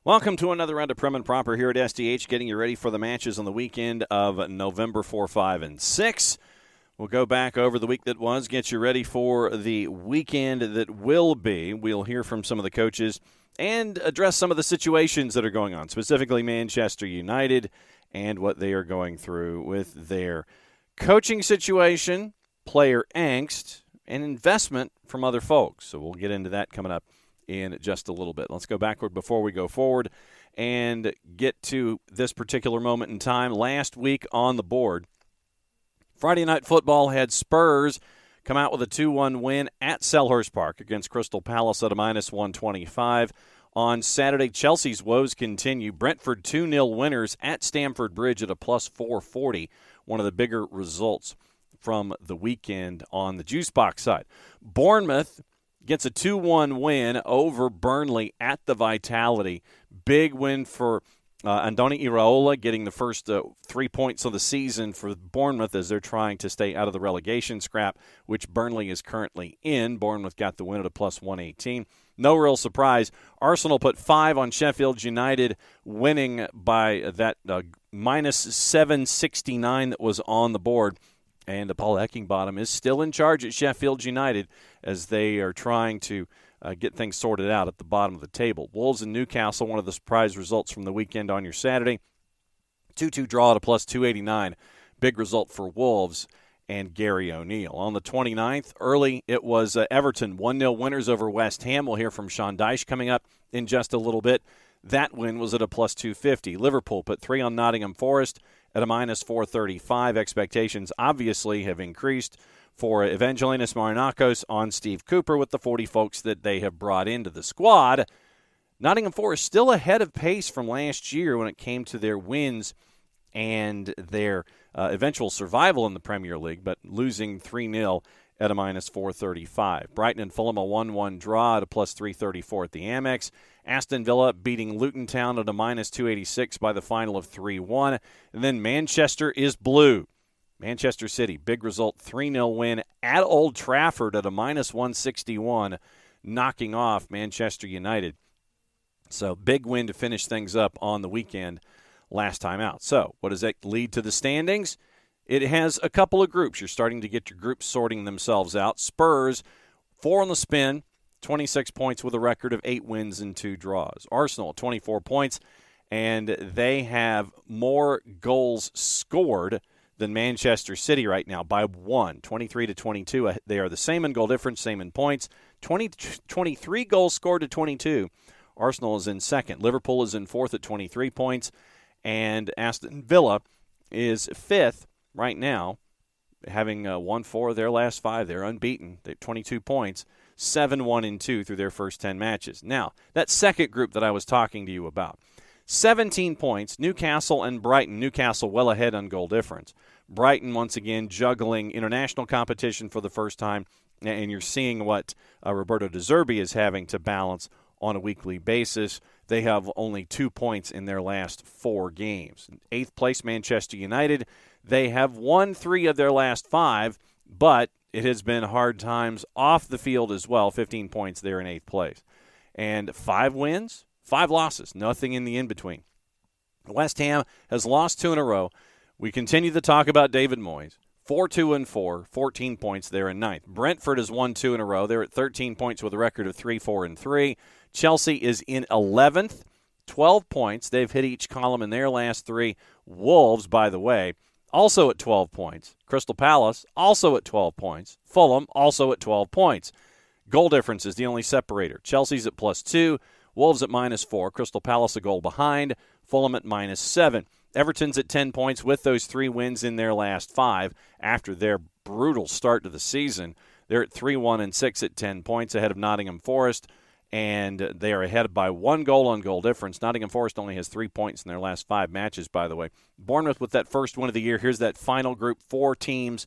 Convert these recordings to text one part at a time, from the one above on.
Welcome to another round of Prem and Proper here at SDH, getting you ready for the matches on the weekend of November 4, 5, and 6. We'll go back over the week that was, get you ready for the weekend that will be. We'll hear from some of the coaches and address some of the situations that are going on, specifically Manchester United and what they are going through with their coaching situation, player angst, and investment from other folks. So we'll get into that coming up in just a little bit. Let's go backward before we go forward and get to this particular moment in time. Last week on the board, Friday Night Football had Spurs come out with a 2-1 win at Selhurst Park against Crystal Palace at a -125. On Saturday, Chelsea's woes continue. Brentford 2-0 winners at Stamford Bridge at a +440, one of the bigger results from the weekend on the juice box side. Bournemouth gets a 2-1 win over Burnley at the Vitality. Big win for Andoni Iraola, getting the first 3 points of the season for Bournemouth as they're trying to stay out of the relegation scrap, which Burnley is currently in. Bournemouth got the win at a +118. No real surprise. Arsenal put 5 on Sheffield United, winning by that -769 that was on the board. And Paul Eckingbottom is still in charge at Sheffield United as they are trying to get things sorted out at the bottom of the table. Wolves and Newcastle, one of the surprise results from the weekend on your Saturday. 2-2 draw at a +289. Big result for Wolves and Gary O'Neill. On the 29th, early, it was Everton 1-0 winners over West Ham. We'll hear from Sean Dyche coming up in just a little bit. That win was at a +250. Liverpool put 3 on Nottingham Forest at a -435. Expectations obviously have increased for Evangelinos Marinakos on Steve Cooper with the 40 folks that they have brought into the squad. Nottingham Forest still ahead of pace from last year when it came to their wins and their eventual survival in the Premier League, but losing 3-0 at a -435. Brighton and Fulham a 1-1 draw at a +334 at the Amex. Aston Villa beating Luton Town at a -286 by the final of 3-1. And then Manchester is blue. Manchester City, big result, 3-0 win at Old Trafford at a -161, knocking off Manchester United. So big win to finish things up on the weekend last time out. So what does that lead to the standings? It has a couple of groups. You're starting to get your groups sorting themselves out. Spurs, 4 on the spin, 26 points with a record of 8 wins and 2 draws. Arsenal, 24 points, and they have more goals scored than Manchester City right now by 1, 23-22. They are the same in goal difference, same in points. 23 goals scored to 22. Arsenal is in second. Liverpool is in fourth at 23 points, and Aston Villa is fifth right now, having won 4 of their last 5. They're unbeaten. They have 22 points, 7-1-2 through their first 10 matches. Now, that second group that I was talking to you about, 17 points, Newcastle and Brighton. Newcastle well ahead on goal difference. Brighton, once again, juggling international competition for the first time, and you're seeing what Roberto De Zerbi is having to balance on a weekly basis. They have only 2 points in their last 4 games. 8th place, Manchester United. They have won 3 of their last 5, but it has been hard times off the field as well. 15 points there in 8th place. And 5 wins, 5 losses, nothing in the in-between. West Ham has lost 2 in a row. We continue to talk about David Moyes. 4-2-4, 14 points there in 9th. Brentford has won 2 in a row. They're at 13 points with a record of 3-4-3. Chelsea is in 11th, 12 points. They've hit each column in their last 3. Wolves, by the way, also at 12 points. Crystal Palace, also at 12 points. Fulham, also at 12 points. Goal difference is the only separator. Chelsea's at +2, Wolves at -4, Crystal Palace a goal behind, Fulham at -7. Everton's at 10 points with those 3 wins in their last 5 after their brutal start to the season. They're at 3-1-6 at 10 points ahead of Nottingham Forest, and they are ahead by 1 goal on goal difference. Nottingham Forest only has 3 points in their last 5 matches, by the way. Bournemouth with that first win of the year. Here's that final group, 4 teams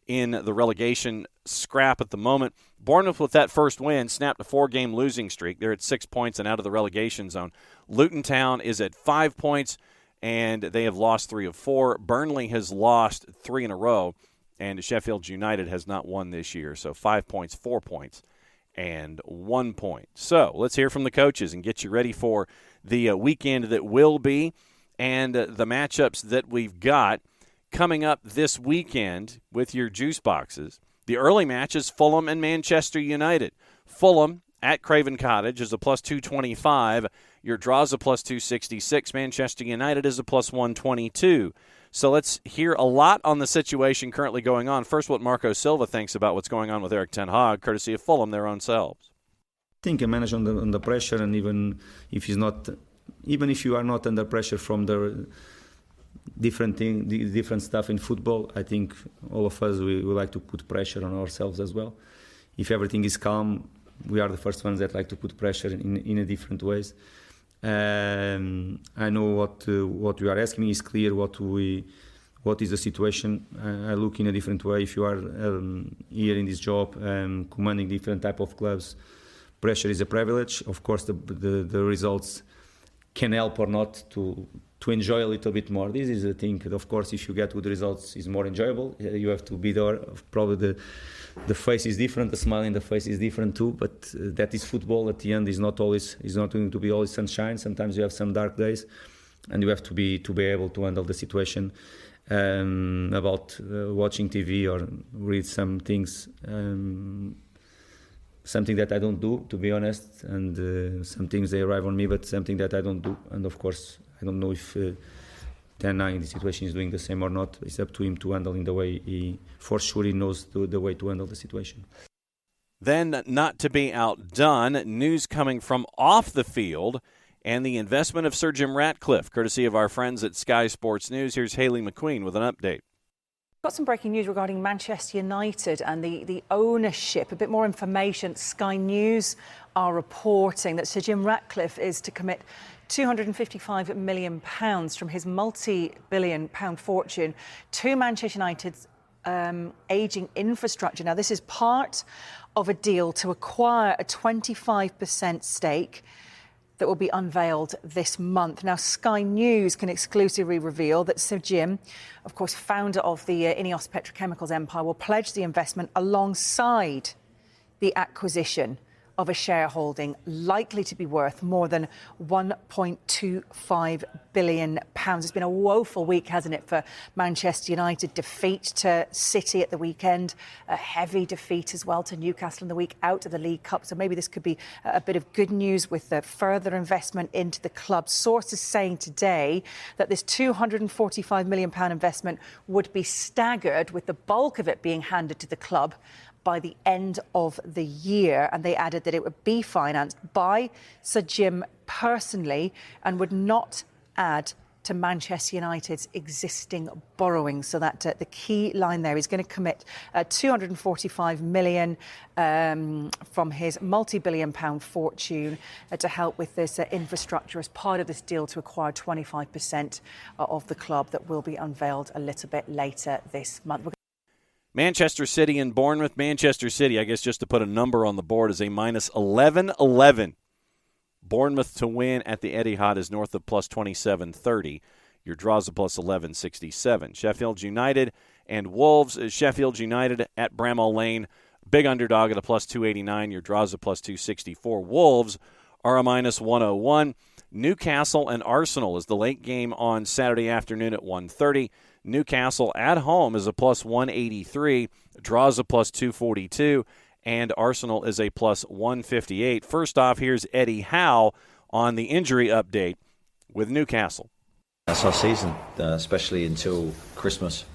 in the relegation scrap at the moment. Bournemouth with that first win snapped a 4-game losing streak. They're at 6 points and out of the relegation zone. Luton Town is at 5 points, and they have lost 3 of 4. Burnley has lost 3 in a row, and Sheffield United has not won this year. So 5 points, 4 points, point. So let's hear from the coaches and get you ready for the weekend that will be and the matchups that we've got coming up this weekend with your juice boxes. The early match is Fulham and Manchester United. Fulham at Craven Cottage is a plus 225. Your draw is a plus 266. Manchester United is a plus 122. So let's hear a lot on the situation currently going on. First, what Marco Silva thinks about what's going on with Erik ten Hag, courtesy of Fulham, their own selves. I think a manager under pressure, and even if you are not under pressure from the different stuff in football, I think all of us we like to put pressure on ourselves as well. If everything is calm, we are the first ones that like to put pressure in a different ways. I know what you are asking me is clear. What is the situation? I look in a different way. If you are here in this job, commanding different type of clubs, pressure is a privilege. Of course, the results can help or not to enjoy a little bit more. This is the thing. Of course, if you get good results, it's more enjoyable. You have to be there. Probably the face is different. The smile in the face is different too. But that is football. At the end, is not going to be always sunshine. Sometimes you have some dark days, and you have to be able to handle the situation. About watching TV or read some things. Something that I don't do, to be honest, and some things they arrive on me, but something that I don't do. And of course, I don't know if Ten Hag in this situation is doing the same or not. It's up to him to handle in the way he knows the way to handle the situation. Then, not to be outdone, news coming from off the field and the investment of Sir Jim Ratcliffe, courtesy of our friends at Sky Sports News. Here's Hayley McQueen with an update. Got some breaking news regarding Manchester United and the ownership. A bit more information. Sky News are reporting that Sir Jim Ratcliffe is to commit £255 million from his multi-billion-pound fortune to Manchester United's ageing infrastructure. Now, this is part of a deal to acquire a 25% stake that will be unveiled this month. Now, Sky News can exclusively reveal that Sir Jim, of course, founder of the Ineos Petrochemicals empire, will pledge the investment alongside the acquisition of a shareholding likely to be worth more than £1.25 billion. It's been a woeful week, hasn't it, for Manchester United? Defeat to City at the weekend, a heavy defeat as well to Newcastle in the week, out of the League Cup. So maybe this could be a bit of good news with the further investment into the club. Sources saying today that this £245 million investment would be staggered, with the bulk of it being handed to the club by the end of the year. And they added that it would be financed by Sir Jim personally and would not add to Manchester United's existing borrowing. So that the key line there is going to commit £245 million from his multi-billion-pound fortune to help with this infrastructure as part of this deal to acquire 25% of the club that will be unveiled a little bit later this month. Manchester City and Bournemouth. Manchester City, I guess just to put a number on the board, is a minus 11. Bournemouth to win at the Etihad is north of plus 27.30. Your draws a plus 11.67. Sheffield United and Wolves. Sheffield United at Bramall Lane, big underdog at a plus 289. Your draws a plus 264. Wolves are a minus 101. Newcastle and Arsenal is the late game on Saturday afternoon at 1:30. Newcastle at home is a plus 183, draws a plus 242, and Arsenal is a plus 158. First off, here's Eddie Howe on the injury update with Newcastle. That's our season, especially until Christmas.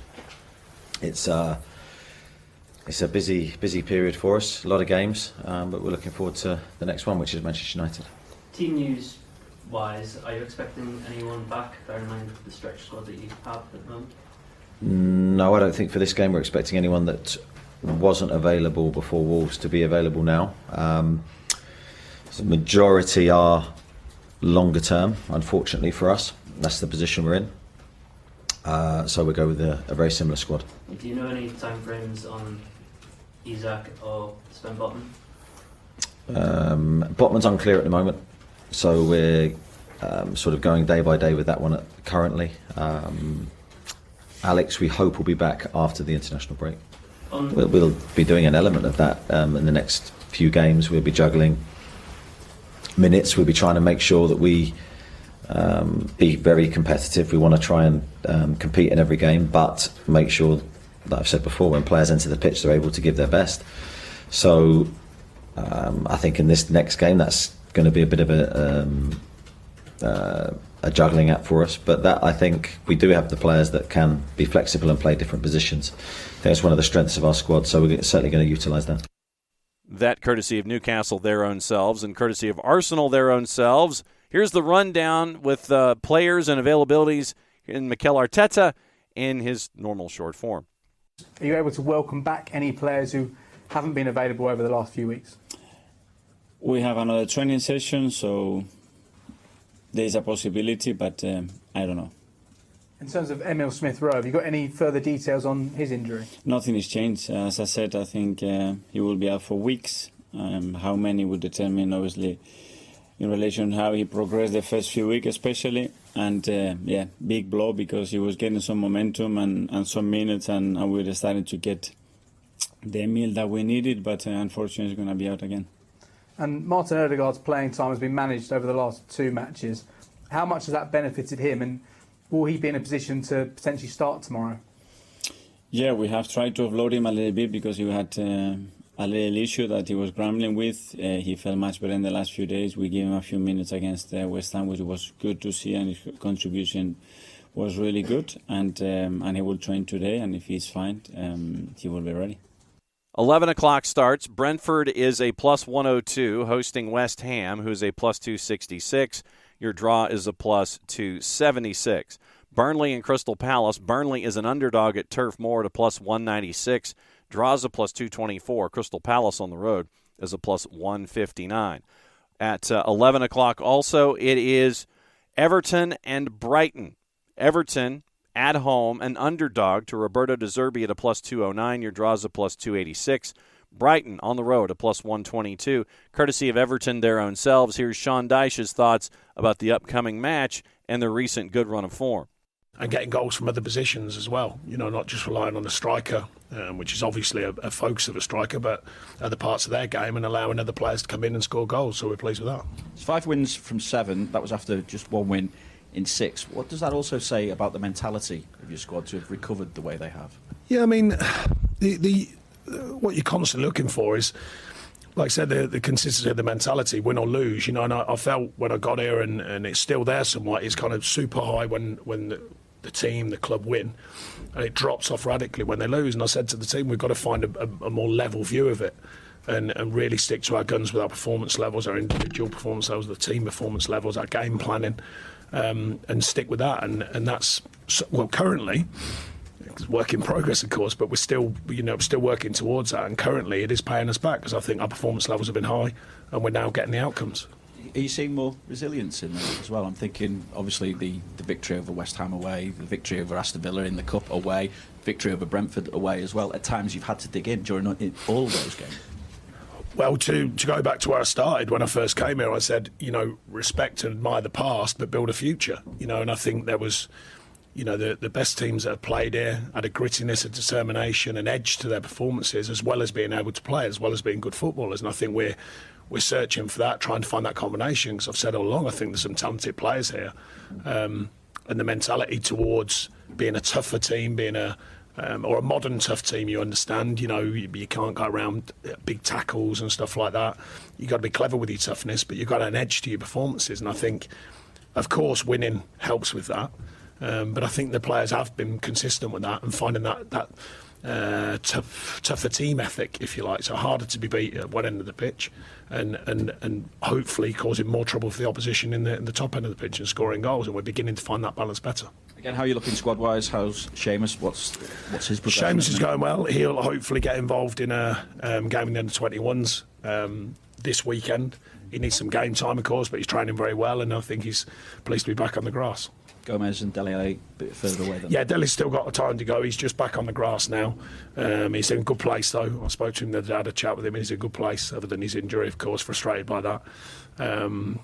It's a busy period for us, a lot of games, but we're looking forward to the next one, which is Manchester United. Team news-wise, are you expecting anyone back, bear in mind the stretch squad that you have at the moment? No, I don't think for this game we're expecting anyone that wasn't available before Wolves to be available now. The majority are longer term, unfortunately for us. That's the position we're in. So we go with a very similar squad. Do you know any time frames on Isak or Sven Botman? Botman's unclear at the moment, so we're sort of going day by day with that one currently. Alex, we hope, will be back after the international break. We'll be doing an element of that in the next few games. We'll be juggling minutes. We'll be trying to make sure that we be very competitive. We want to try and compete in every game, but make sure, like I've said before, when players enter the pitch, they're able to give their best. So I think in this next game, that's going to be a bit of a juggling act for us. But that, I think we do have the players that can be flexible and play different positions. I think it's one of the strengths of our squad, so we're certainly going to utilise that. That courtesy of Newcastle, their own selves, and courtesy of Arsenal, their own selves. Here's the rundown with players and availabilities in Mikel Arteta in his normal short form. Are you able to welcome back any players who haven't been available over the last few weeks? We have another training session, so there's a possibility, but I don't know. In terms of Emil Smith-Rowe, have you got any further details on his injury? Nothing has changed. As I said, I think he will be out for weeks. How many would determine, obviously, in relation to how he progressed the first few weeks especially. And, big blow because he was getting some momentum and some minutes, and we were starting to get the meal that we needed, but unfortunately he's going to be out again. And Martin Odegaard's playing time has been managed over the last 2 matches. How much has that benefited him, and will he be in a position to potentially start tomorrow? Yeah, we have tried to offload him a little bit because he had a little issue that he was grumbling with. He felt much better in the last few days. We gave him a few minutes against West Ham, which was good to see, and his contribution was really good. And he will train today, and if he's fine, he will be ready. 11 o'clock starts. Brentford is a plus 102, hosting West Ham, who's a plus 266. Your draw is a plus 276. Burnley and Crystal Palace. Burnley is an underdog at Turf Moor at a plus 196. Draws a plus 224. Crystal Palace on the road is a plus 159. At 11 o'clock also, it is Everton and Brighton. Everton at home, an underdog to Roberto De Zerbi at a plus 209. Your draws a plus 286. Brighton on the road, a plus 122. Courtesy of Everton, their own selves. Here's Sean Dyche's thoughts about the upcoming match and their recent good run of form. And getting goals from other positions as well, not just relying on the striker, which is obviously a focus of a striker, but other parts of their game and allowing other players to come in and score goals. So we're pleased with that. It's 5 wins from 7. That was after just 1 win in 6. What does that also say about the mentality of your squad to have recovered the way they have? Yeah, I mean, what you're constantly looking for is, like I said, the consistency of the mentality, win or lose. And I felt when I got here, and it's still there somewhat, it's kind of super high when the team, the club win, and it drops off radically when they lose. And I said to the team, we've got to find a more level view of it and really stick to our guns with our performance levels, our individual performance levels, the team performance levels, our game planning, and stick with that. And that's, well, currently, it's work in progress, of course, but we're still working towards that. And currently it is paying us back because I think our performance levels have been high and we're now getting the outcomes. Are you seeing more resilience in there as well? I'm thinking, obviously, the victory over West Ham away, the victory over Aston Villa in the Cup away, victory over Brentford away as well. At times you've had to dig in during all of those games. Well, to go back to where I started, when I first came here, I said, respect and admire the past, but build a future. And I think there was, the best teams that have played here had a grittiness, a determination, an edge to their performances, as well as being able to play, as well as being good footballers. And I think we're searching for that, trying to find that combination, because I've said all along, I think there's some talented players here. And the mentality towards being a tougher team, being or a modern tough team, you understand, you can't go around big tackles and stuff like that. You've got to be clever with your toughness, but you've got an edge to your performances. And I think, of course, winning helps with that. But I think the players have been consistent with that and finding that tougher team ethic, if you like. So harder to be beat at one end of the pitch and hopefully causing more trouble for the opposition in the top end of the pitch and scoring goals. And we're beginning to find that balance better. Again, how are you looking squad-wise? How's Seamus? What's his progression? Seamus is going well. He'll hopefully get involved in a game in the under-21s this weekend. He needs some game time, of course, but he's training very well, and I think he's pleased to be back on the grass. Gomez and Dele Alli a bit further away then? Yeah, Dele's still got time to go. He's just back on the grass now. He's in a good place, though. I spoke to him the other day, had a chat with him. He's in a good place, other than his injury, of course, frustrated by that. And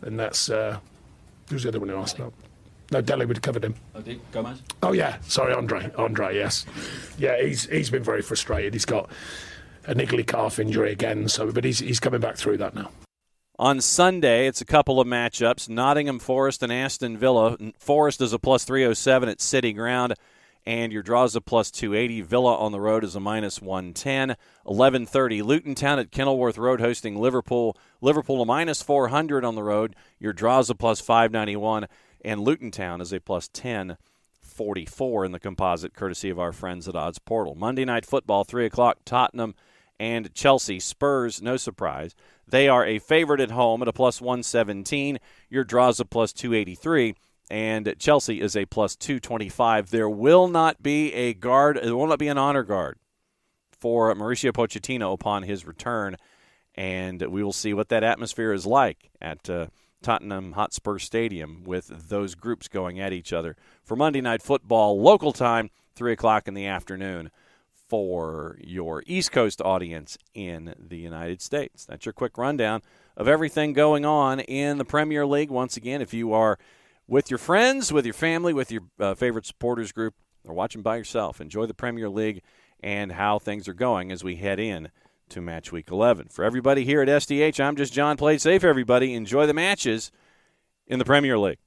that's... who's the other one who asked about? No, Delhi would have covered him. Oh, did Gomez? Oh, yeah. Sorry, Andre, yes. Yeah, he's been very frustrated. He's got a niggly calf injury again, but he's coming back through that now. On Sunday, it's a couple of matchups, Nottingham Forest and Aston Villa. Forest is a plus 307 at City Ground, and your draw is a plus 280. Villa on the road is a minus 110. 11:30, Luton Town at Kenilworth Road hosting Liverpool. Liverpool a minus 400 on the road. Your draw is a plus 591. And Luton Town is a plus 1044 in the composite, courtesy of our friends at Odds Portal. Monday Night Football, 3 o'clock, Tottenham and Chelsea. Spurs, no surprise. They are a favorite at home at a plus 117. Your draw is a plus 283. And Chelsea is a plus 225. There will not be a guard. There will not be an honor guard for Mauricio Pochettino upon his return. And we will see what that atmosphere is like at Tottenham Hotspur Stadium with those groups going at each other. For Monday Night Football, local time, 3 o'clock in the afternoon for your East Coast audience in the United States. That's your quick rundown of everything going on in the Premier League. Once again, if you are with your friends, with your family, with your favorite supporters group, or watching by yourself, enjoy the Premier League and how things are going as we head in to Matchweek 11. For everybody here at SDH, I'm just John. Play safe, everybody. Enjoy the matches in the Premier League.